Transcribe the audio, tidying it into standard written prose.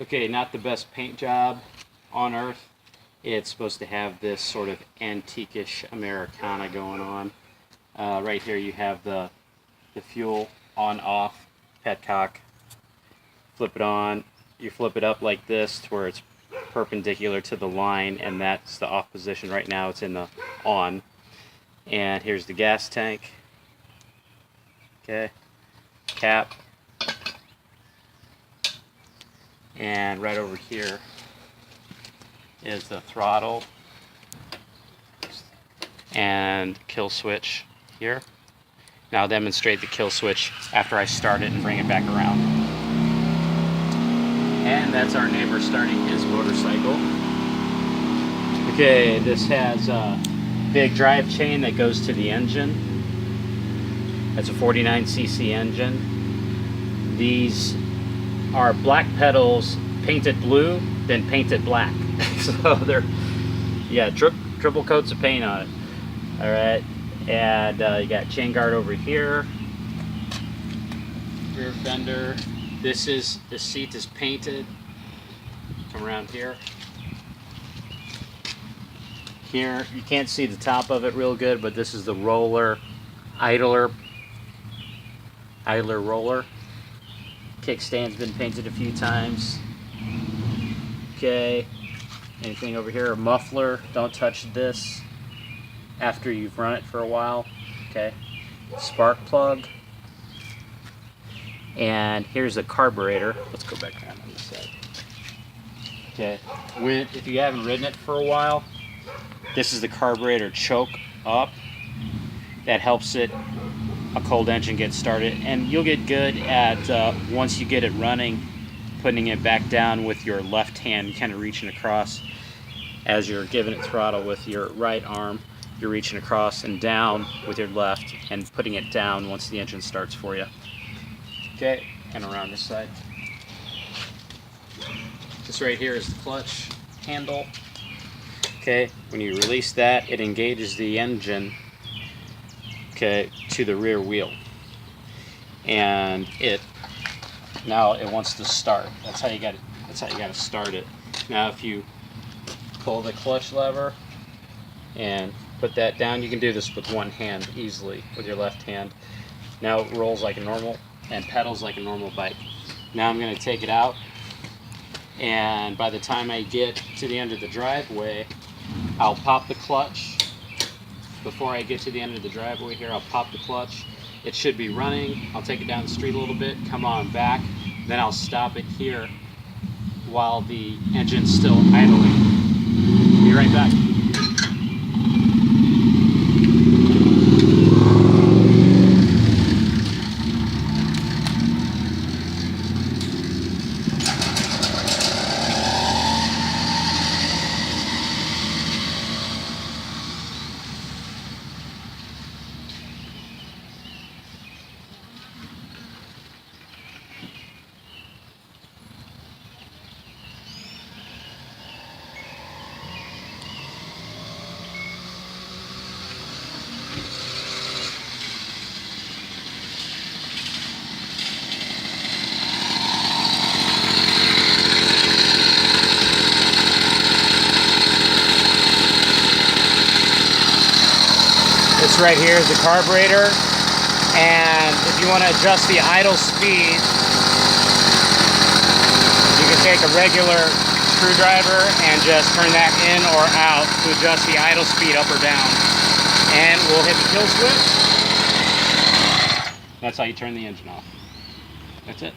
Okay, not the best paint job on earth. It's supposed to have this sort of antique-ish Americana going on. Right here you have the fuel on-off petcock. Flip it on. You flip it up like this to where it's perpendicular to the line, and that's the off position. Right now it's in the on. And here's the gas tank. Okay, cap. And right over here is the throttle and kill switch here. Now I'll demonstrate the kill switch after I start it and bring it back around. And that's our neighbor starting his motorcycle. Okay, this has a big drive chain that goes to the engine. That's a 49cc engine. These are black pedals painted blue, then painted black. So they're, yeah, triple coats of paint on it. All right, and you got chain guard over here, rear fender. The seat is painted. Come around here. Here, you can't see the top of it real good, but this is the roller, idler roller. Kickstand's been painted a few times. Okay, anything over here? A muffler, don't touch this after you've run it for a while. Okay, spark plug. And here's a carburetor. Let's go back around on this side. Okay, if you haven't ridden it for a while, this is the carburetor choke up. That helps a cold engine get started, and you'll get good at once you get it running, putting it back down with your left hand, kind of reaching across as you're giving it throttle with your right arm. You're reaching across and down with your left and putting it down once the engine starts for you. Okay, and around this side. This right here is the clutch handle. Okay, when you release that, it engages the engine, okay, to the rear wheel, and now it wants to start. That's how you got to start it. Now if you pull the clutch lever and put that down, you can do this with one hand easily with your left hand. Now it rolls like a normal and pedals like a normal bike. Now I'm going to take it out, and by the time I get to the end of the driveway, I'll pop the clutch. Before I get to the end of the driveway here, I'll pop the clutch. It should be running. I'll take it down the street a little bit, come on back, then I'll stop it here while the engine's still idling. Be right back. This right here is the carburetor, and if you want to adjust the idle speed, you can take a regular screwdriver and just turn that in or out to adjust the idle speed up or down. And we'll hit the kill switch. That's how you turn the engine off. That's it.